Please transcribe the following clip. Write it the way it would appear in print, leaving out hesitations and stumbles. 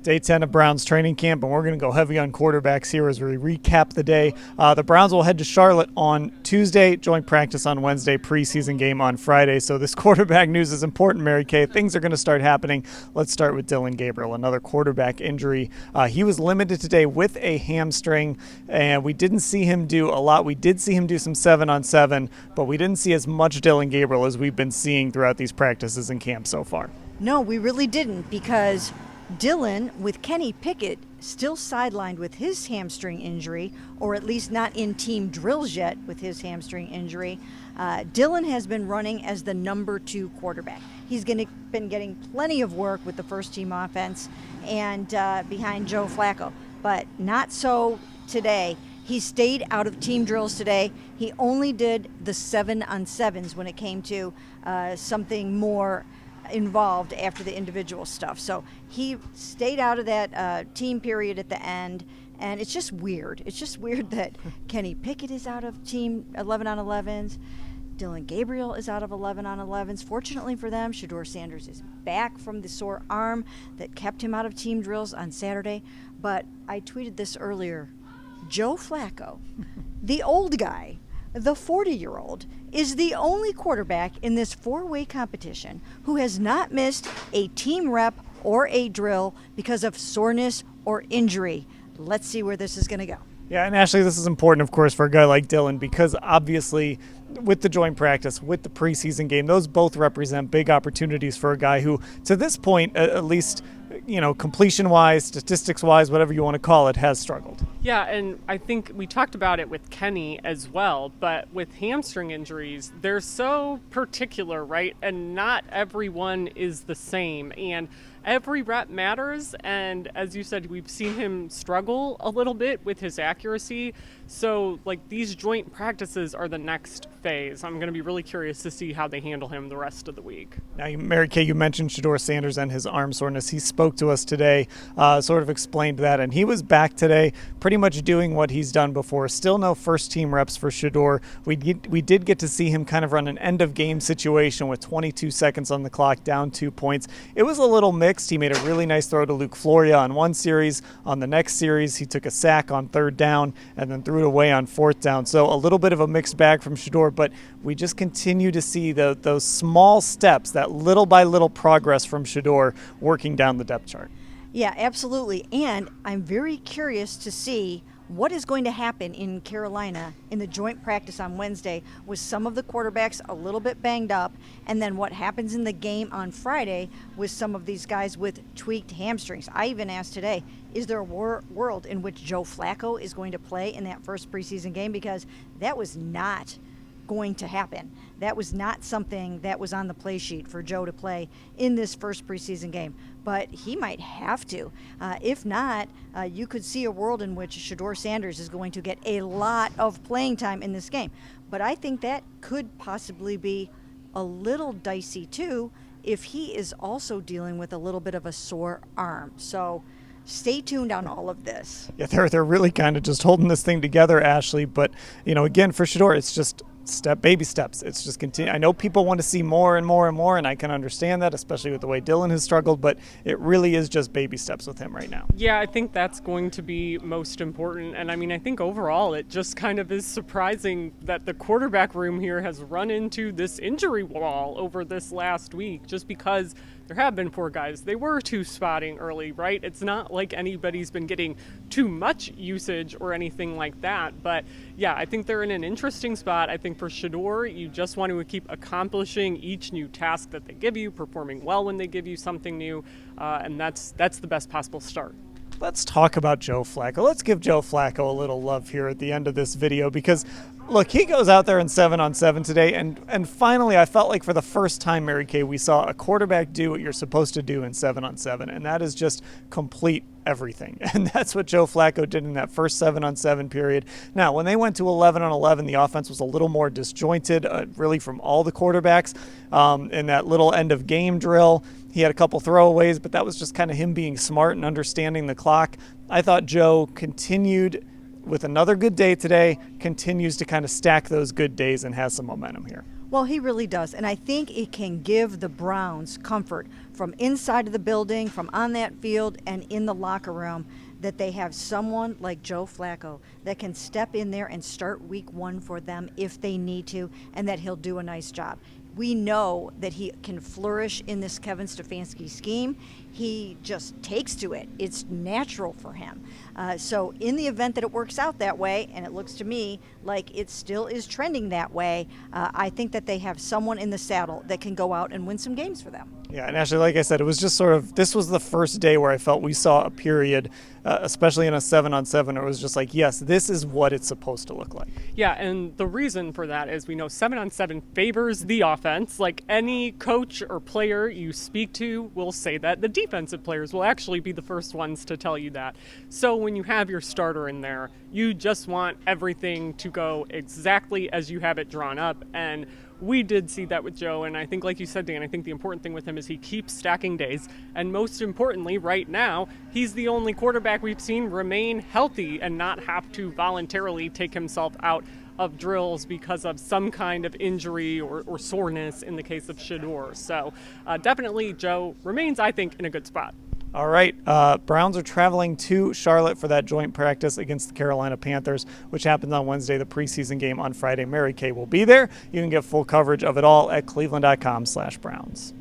Day 10 of Browns training camp, and we're going to go heavy on quarterbacks here as we recap the day. The Browns will head to Charlotte on Tuesday, joint practice on Wednesday, preseason game on Friday. So this quarterback news is important, Mary Kay. Things are going to start happening. Let's start with Dillon Gabriel, another quarterback injury. He was limited today with a hamstring, and we didn't see him do a lot. We did see him do some 7-on-7, but we didn't see as much Dillon Gabriel as we've been seeing throughout these practices in camp so far. No, we really didn't, because Dillon, with Kenny Pickett, still sidelined with his hamstring injury, or at least not in team drills yet with his hamstring injury. Dillon has been running as the number 2 quarterback. He's been getting plenty of work with the first team offense and behind Joe Flacco, but not so today. He stayed out of team drills today. He only did the 7-on-7s when it came to something more involved after the individual stuff. So he stayed out of that team period at the end, and it's just weird. It's just weird that Kenny Pickett is out of team 11-on-11s. Dillon Gabriel is out of 11-on-11s. Fortunately for them, Shedeur Sanders is back from the sore arm that kept him out of team drills on Saturday. But I tweeted this earlier. Joe Flacco, the old guy, the 40-year-old, is the only quarterback in this 4-way competition who has not missed a team rep or a drill because of soreness or injury. Let's see where this is going to go. Yeah, and Ashley, this is important, of course, for a guy like Dillon, because obviously with the joint practice, with the preseason game, those both represent big opportunities for a guy who, to this point, at least, completion-wise, statistics-wise, whatever you want to call it, has struggled. Yeah, and I think we talked about it with Kenny as well, but with hamstring injuries, they're so particular, right? And not everyone is the same, and every rep matters, and as you said, we've seen him struggle a little bit with his accuracy. So, these joint practices are the next phase. I'm going to be really curious to see how they handle him the rest of the week. Now, Mary Kay, you mentioned Shedeur Sanders and his arm soreness. He spoke to us today, sort of explained that, and he was back today pretty much doing what he's done before. Still no first-team reps for Shedeur. We did get to see him kind of run an end-of-game situation with 22 seconds on the clock, down 2 points. It was a little mixed. He made a really nice throw to Luke Floria on one series. On the next series, he took a sack on 3rd down and then threw it away on 4th down. So a little bit of a mixed bag from Shedeur, but we just continue to see those small steps, that little by little progress from Shedeur working down the depth chart. Yeah, absolutely. And I'm very curious to see what is going to happen in Carolina in the joint practice on Wednesday with some of the quarterbacks a little bit banged up, and then what happens in the game on Friday with some of these guys with tweaked hamstrings. I even asked today, is there a world in which Joe Flacco is going to play in that first preseason game? Because that was not going to happen. That was not something that was on the play sheet for Joe to play in this first preseason game, but he might have to. If not, you could see a world in which Shedeur Sanders is going to get a lot of playing time in this game. But I think that could possibly be a little dicey too if he is also dealing with a little bit of a sore arm. So stay tuned on all of this. Yeah, they're really kind of just holding this thing together, Ashley. But, again, for Shedeur, it's just baby steps. It's just continue. I know people want to see more and more and more, and I can understand that, especially with the way Dillon has struggled, but it really is just baby steps with him right now. Yeah, I think that's going to be most important. And I think overall it just kind of is surprising that the quarterback room here has run into this injury wall over this last week, just because there have been 4 guys. They were 2 spotting early, right? It's not like anybody's been getting too much usage or anything like that. But yeah, I think they're in an interesting spot. I think for Shedeur, you just want to keep accomplishing each new task that they give you, performing well when they give you something new, and that's the best possible start. Let's talk about Joe Flacco. Let's give Joe Flacco a little love here at the end of this video, because look, he goes out there in 7-on-7 today, and finally I felt like for the first time, Mary Kay, we saw a quarterback do what you're supposed to do in 7-on-7, and that is just complete everything. And that's what Joe Flacco did in that first 7-on-7 period. Now, when they went to 11-on-11, the offense was a little more disjointed, really from all the quarterbacks. In that little end of game drill, he had a couple throwaways, but that was just kind of him being smart and understanding the clock. I thought Joe continued with another good day today, continues to kind of stack those good days and has some momentum here. Well, he really does. And I think it can give the Browns comfort from inside of the building, from on that field, and in the locker room, that they have someone like Joe Flacco that can step in there and start week 1 for them if they need to, and that he'll do a nice job. We know that he can flourish in this Kevin Stefanski scheme. He just takes to it. It's natural for him. So in the event that it works out that way, and it looks to me like it still is trending that way, I think that they have someone in the saddle that can go out and win some games for them. Yeah, and actually, like I said, it was just sort of, this was the first day where I felt we saw a period, especially in a 7-on-7, it was just like, yes, this is what it's supposed to look like. Yeah, and the reason for that is we know 7-on-7 favors the offense. Like any coach or player you speak to will say that. The defensive players will actually be the first ones to tell you that. So when you have your starter in there, you just want everything to go exactly as you have it drawn up. And we did see that with Joe, and I think, like you said, Dan, I think the important thing with him is he keeps stacking days, and most importantly, right now, he's the only quarterback we've seen remain healthy and not have to voluntarily take himself out of drills because of some kind of injury or soreness in the case of Shedeur. So definitely Joe remains, I think, in a good spot. All right, Browns are traveling to Charlotte for that joint practice against the Carolina Panthers, which happens on Wednesday, the preseason game on Friday. Mary Kay will be there. You can get full coverage of it all at cleveland.com/Browns.